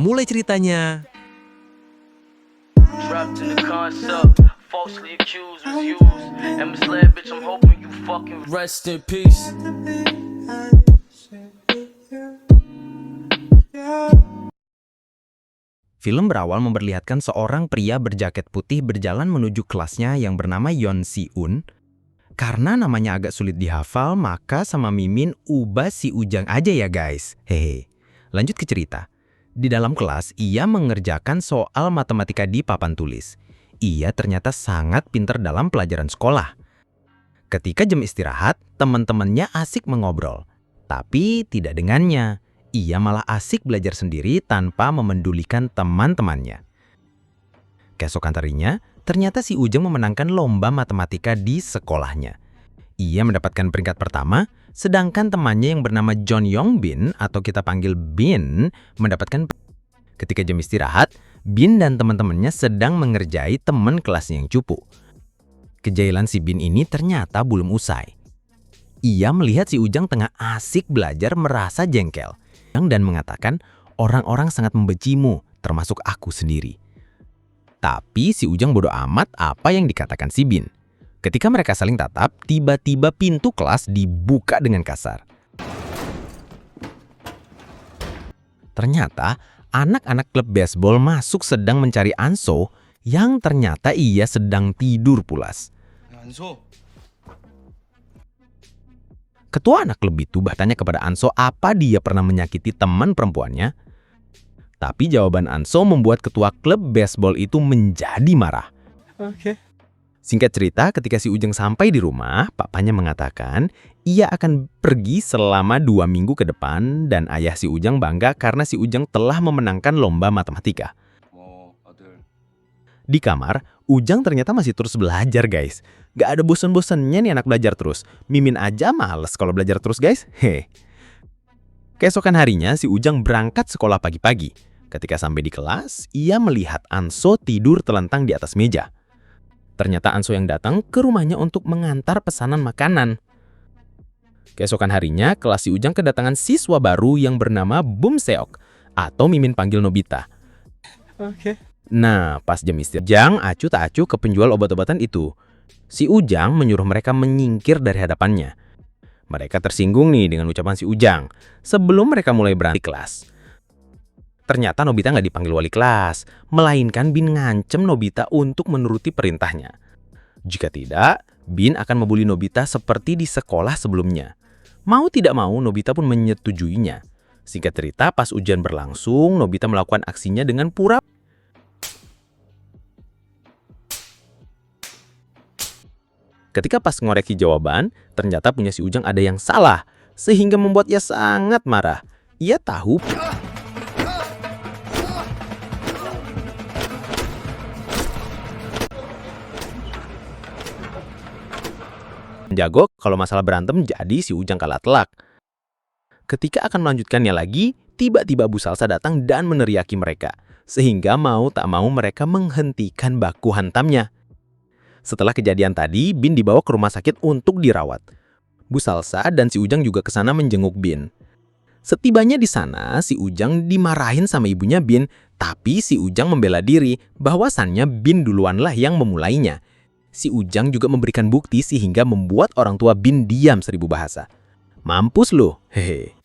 Mulai ceritanya. Trapped in the concept, falsely accused was used and misled, bitch. I'm hoping you fucking rest in peace. Film berawal memperlihatkan seorang pria berjaket putih berjalan menuju kelasnya yang bernama Yeon Si-un. Karena namanya agak sulit dihafal, maka sama Mimin ubah Si Ujang aja ya guys. Hehe. Lanjut ke cerita. Di dalam kelas, ia mengerjakan soal matematika di papan tulis. Ia ternyata sangat pintar dalam pelajaran sekolah. Ketika jam istirahat, teman-temannya asik mengobrol. Tapi tidak dengannya. Ia malah asik belajar sendiri tanpa memendulikan teman-temannya. Keesokan harinya, ternyata si Ujang memenangkan lomba matematika di sekolahnya. Ia mendapatkan peringkat pertama, sedangkan temannya yang bernama John Yong Bin atau kita panggil Bin mendapatkan. Ketika jam istirahat, Bin dan teman-temannya sedang mengerjai teman kelasnya yang cupu. Kejailan si Bin ini ternyata belum usai. Ia melihat si Ujang tengah asik belajar merasa jengkel dan mengatakan orang-orang sangat membencimu, termasuk aku sendiri. Tapi si Ujang bodoh amat apa yang dikatakan si Bin. Ketika mereka saling tatap, tiba-tiba pintu kelas dibuka dengan kasar. Ternyata anak-anak klub baseball masuk sedang mencari Anso yang ternyata ia sedang tidur pulas. 안소, Ketua anak klub itu bertanya kepada Anso apa dia pernah menyakiti teman perempuannya. Tapi jawaban Anso membuat ketua klub baseball itu menjadi marah. Singkat cerita, ketika si Ujang sampai di rumah, papanya mengatakan ia akan pergi selama 2 minggu ke depan dan ayah si Ujang bangga karena si Ujang telah memenangkan lomba matematika. 아들. Di kamar, Ujang ternyata masih terus belajar guys. Gak ada bosan-bosannya nih anak belajar terus. Mimin aja males kalau belajar terus guys. Keesokan harinya si Ujang berangkat sekolah pagi-pagi. Ketika sampai di kelas, ia melihat Anso tidur telentang di atas meja. Ternyata Anso yang datang ke rumahnya untuk mengantar pesanan makanan. Keesokan harinya, kelas si Ujang kedatangan siswa baru yang bernama Bum Seok atau Mimin panggil Nobita. Nah, pas jam istirahat, Ujang acuh tak acuh ke penjual obat-obatan itu. Si Ujang menyuruh mereka menyingkir dari hadapannya. Mereka tersinggung nih dengan ucapan si Ujang sebelum mereka mulai berhenti kelas. Ternyata Nobita nggak dipanggil wali kelas, melainkan Bin ngancem Nobita untuk menuruti perintahnya. Jika tidak, Bin akan membuli Nobita seperti di sekolah sebelumnya. Mau tidak mau, Nobita pun menyetujuinya. Singkat cerita, pas ujian berlangsung, Nobita melakukan aksinya dengan pura. Ketika pas ngoreksi jawaban, ternyata punya si Ujang ada yang salah, sehingga membuat ia sangat marah. Ia tahu jago kalau masalah berantem, jadi si Ujang kalah telak. Ketika akan melanjutkannya lagi, tiba-tiba Bu Salsa datang dan meneriaki mereka, sehingga mau tak mau mereka menghentikan baku hantamnya. Setelah kejadian tadi, Bin dibawa ke rumah sakit untuk dirawat. Bu Salsa dan si Ujang juga ke sana menjenguk Bin. Setibanya di sana, si Ujang dimarahin sama ibunya Bin, tapi si Ujang membela diri bahwasannya Bin duluanlah yang memulainya. Si Ujang juga memberikan bukti sehingga membuat orang tua Bin diam 1000 bahasa. Mampus lu, hehe.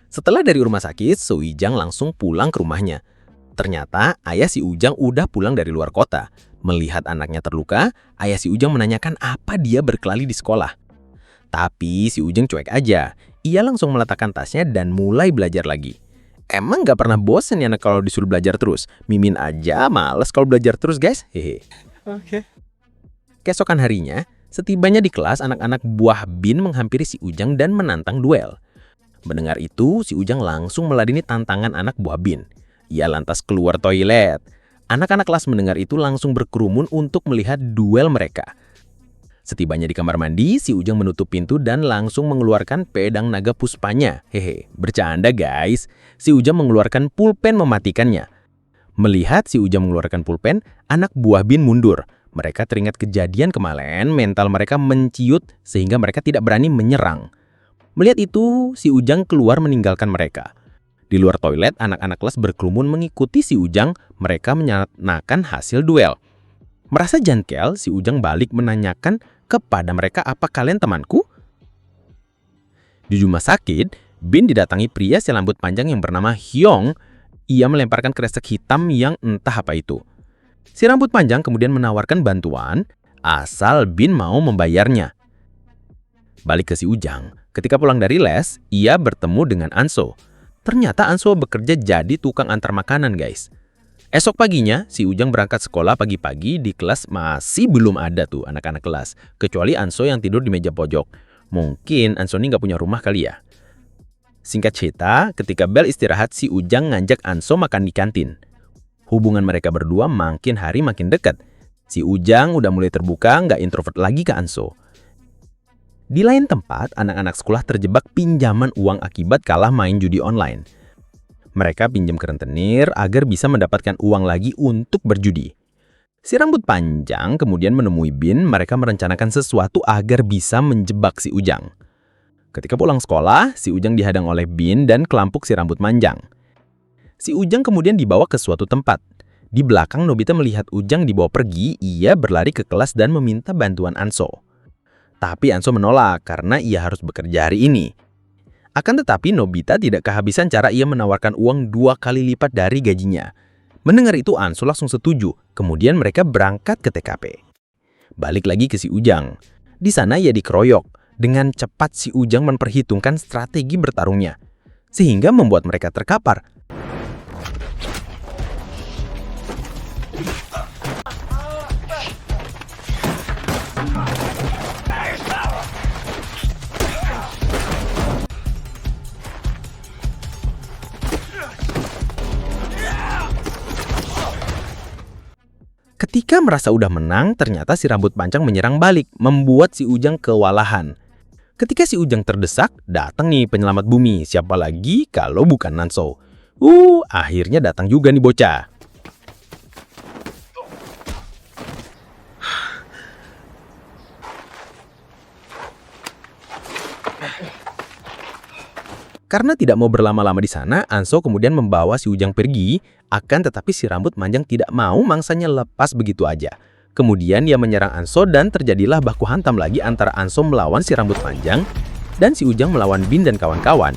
Setelah dari rumah sakit, si Ujang langsung pulang ke rumahnya. Ternyata ayah si Ujang udah pulang dari luar kota. Melihat anaknya terluka, ayah si Ujang menanyakan apa dia berkelali di sekolah. Tapi si Ujang cuek aja. Ia langsung meletakkan tasnya dan mulai belajar lagi. Emang gak pernah bosen ya anak kalau disuruh belajar terus? Mimin aja males kalau belajar terus guys. Hehe. Keesokan harinya, setibanya di kelas, anak-anak buah Bin menghampiri si Ujang dan menantang duel. Mendengar itu, si Ujang langsung meladeni tantangan anak buah Bin. Ia lantas keluar toilet. Anak-anak kelas mendengar itu langsung berkerumun untuk melihat duel mereka. Setibanya di kamar mandi, si Ujang menutup pintu dan langsung mengeluarkan pedang naga puspanya. Hehe, bercanda guys. Si Ujang mengeluarkan pulpen mematikannya. Melihat si Ujang mengeluarkan pulpen, anak buah Bin mundur. Mereka teringat kejadian kemarin, mental mereka menciut sehingga mereka tidak berani menyerang. Melihat itu, si Ujang keluar meninggalkan mereka. Di luar toilet, anak-anak kelas berkerumun mengikuti si Ujang. Mereka menyatakan hasil duel. Merasa jengkel, si Ujang balik menanyakan kepada mereka, apa kalian temanku? Di rumah sakit, Bin didatangi pria si rambut panjang yang bernama Hyong. Ia melemparkan kresek hitam yang entah apa itu. Si rambut panjang kemudian menawarkan bantuan, asal Bin mau membayarnya. Balik ke si Ujang, ketika pulang dari les, ia bertemu dengan Anso. Ternyata Anso bekerja jadi tukang antar makanan, guys. Esok paginya, si Ujang berangkat sekolah pagi-pagi. Di kelas masih belum ada tuh anak-anak kelas, kecuali Anso yang tidur di meja pojok. Mungkin Anso ini nggak punya rumah kali ya. Singkat cerita, ketika bel istirahat, si Ujang ngajak Anso makan di kantin. Hubungan mereka berdua makin hari makin dekat. Si Ujang udah mulai terbuka, nggak introvert lagi ke Anso. Di lain tempat, anak-anak sekolah terjebak pinjaman uang akibat kalah main judi online. Mereka pinjam ke rentenir agar bisa mendapatkan uang lagi untuk berjudi. Si rambut panjang kemudian menemui Bin. Mereka merencanakan sesuatu agar bisa menjebak si Ujang. Ketika pulang sekolah, si Ujang dihadang oleh Bin dan kelompok si rambut panjang. Si Ujang kemudian dibawa ke suatu tempat. Di belakang, Nobita melihat Ujang dibawa pergi. Ia berlari ke kelas dan meminta bantuan Anso. Tapi Anso menolak karena ia harus bekerja hari ini. Akan tetapi Nobita tidak kehabisan cara. Ia menawarkan uang 2 kali lipat dari gajinya. Mendengar itu Anso langsung setuju. Kemudian mereka berangkat ke TKP. Balik lagi ke si Ujang. Di sana ia dikeroyok. Dengan cepat si Ujang memperhitungkan strategi bertarungnya, sehingga membuat mereka terkapar. Ketika merasa udah menang, ternyata si rambut panjang menyerang balik, membuat si Ujang kewalahan. Ketika si Ujang terdesak, datang nih penyelamat bumi. Siapa lagi kalau bukan Nanso? Akhirnya datang juga nih bocah. Karena tidak mau berlama-lama di sana, Anso kemudian membawa si Ujang pergi. Akan tetapi si rambut panjang tidak mau mangsanya lepas begitu aja. Kemudian ia menyerang Anso dan terjadilah baku hantam lagi antara Anso melawan si rambut panjang dan si Ujang melawan Bin dan kawan-kawan.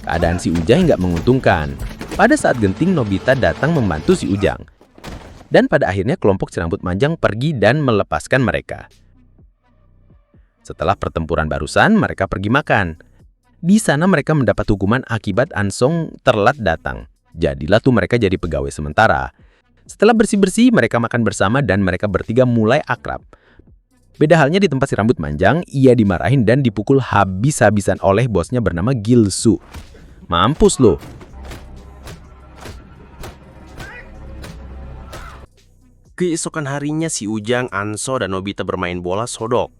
Keadaan si Ujang nggak menguntungkan. Pada saat genting, Nobita datang membantu si Ujang. Dan pada akhirnya kelompok si rambut panjang pergi dan melepaskan mereka. Setelah pertempuran barusan, mereka pergi makan. Di sana mereka mendapat hukuman akibat Ansong telat datang. Jadilah tuh mereka jadi pegawai sementara. Setelah bersih-bersih, mereka makan bersama dan mereka bertiga mulai akrab. Beda halnya di tempat si rambut panjang, ia dimarahin dan dipukul habis-habisan oleh bosnya bernama Gilsu. Mampus lo. Keesokan harinya si Ujang, Anso, dan Nobita bermain bola sodok.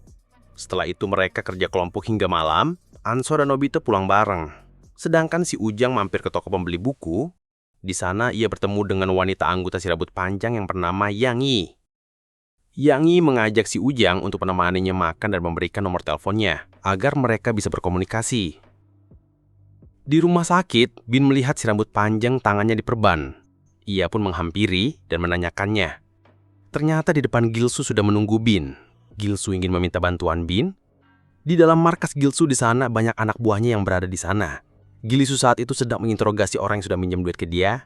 Setelah itu mereka kerja kelompok hingga malam. Anso dan Nobita pulang bareng. Sedangkan si Ujang mampir ke toko pembeli buku. Di sana ia bertemu dengan wanita anggota si rambut panjang yang bernama Yang Yi. Yang Yi mengajak si Ujang untuk menemaninya makan dan memberikan nomor teleponnya agar mereka bisa berkomunikasi. Di rumah sakit, Bin melihat si rambut panjang tangannya diperban. Ia pun menghampiri dan menanyakannya. Ternyata di depan Gilsu sudah menunggu Bin. Gilsu ingin meminta bantuan Bin. Di dalam markas Gilsu di sana banyak anak buahnya yang berada di sana. Gilsu saat itu sedang menginterogasi orang yang sudah minjem duit ke dia.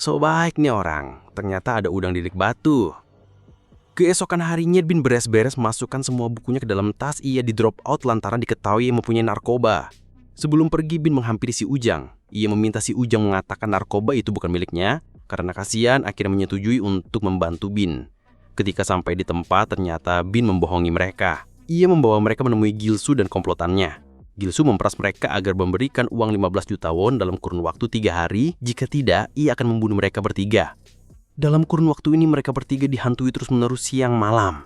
So baik nih orang. Ternyata ada udang di delik batu. Keesokan harinya Bin beres-beres masukkan semua bukunya ke dalam tas. Ia di drop out lantaran diketahui mempunyai narkoba. Sebelum pergi, Bin menghampiri si Ujang. Ia meminta si Ujang mengatakan narkoba itu bukan miliknya. Karena kasihan, akhirnya menyetujui untuk membantu Bin. Ketika sampai di tempat, ternyata Bin membohongi mereka. Ia membawa mereka menemui Gilsu dan komplotannya. Gilsu memperas mereka agar memberikan uang 15 juta won dalam kurun waktu 3 hari. Jika tidak, ia akan membunuh mereka bertiga. Dalam kurun waktu ini mereka bertiga dihantui terus-menerus siang malam.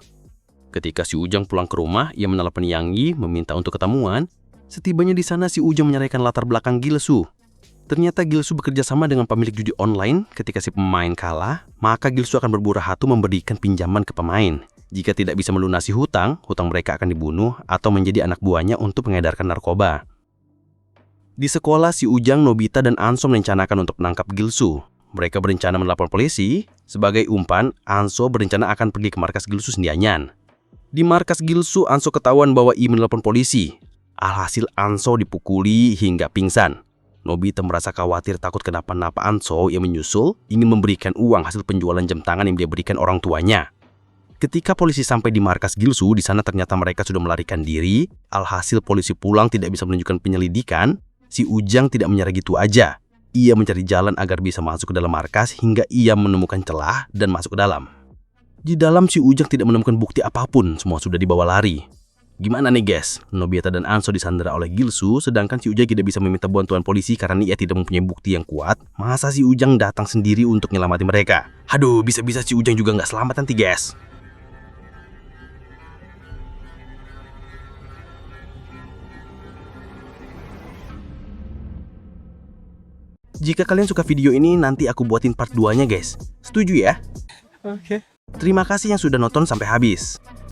Ketika si Ujang pulang ke rumah, ia menelepon Yang Yi meminta untuk ketemuan. Setibanya di sana, si Ujang menyerahkan latar belakang Gilsu. Ternyata Gilsu bekerja sama dengan pemilik judi online. Ketika si pemain kalah, maka Gilsu akan berburu hatu memberikan pinjaman ke pemain. Jika tidak bisa melunasi hutang mereka akan dibunuh atau menjadi anak buahnya untuk mengedarkan narkoba. Di sekolah, si Ujang, Nobita, dan Anso merencanakan untuk menangkap Gilsu. Mereka berencana melapor polisi. Sebagai umpan, Anso berencana akan pergi ke markas Gilsu sendirian. Di markas Gilsu, Anso ketahuan bahwa ia menelpon polisi. Alhasil Anso dipukuli hingga pingsan. Nobita merasa khawatir takut kenapa-napa Anso yang menyusul ingin memberikan uang hasil penjualan jam tangan yang dia berikan orang tuanya. Ketika polisi sampai di markas Gilsu, di sana ternyata mereka sudah melarikan diri. Alhasil polisi pulang tidak bisa menunjukkan penyelidikan. Si Ujang tidak menyerah gitu aja. Ia mencari jalan agar bisa masuk ke dalam markas hingga ia menemukan celah dan masuk ke dalam. Di dalam si Ujang tidak menemukan bukti apapun, semua sudah dibawa lari. Gimana nih guys? Nobita dan Anso disandera oleh Gilsu, sedangkan si Ujang tidak bisa meminta bantuan polisi karena ia tidak mempunyai bukti yang kuat. Masa si Ujang datang sendiri untuk nyelamati mereka? Aduh, bisa-bisa si Ujang juga nggak selamat nanti guys. Jika kalian suka video ini, nanti aku buatin part 2-nya guys. Setuju ya? Oke. Terima kasih yang sudah nonton sampai habis.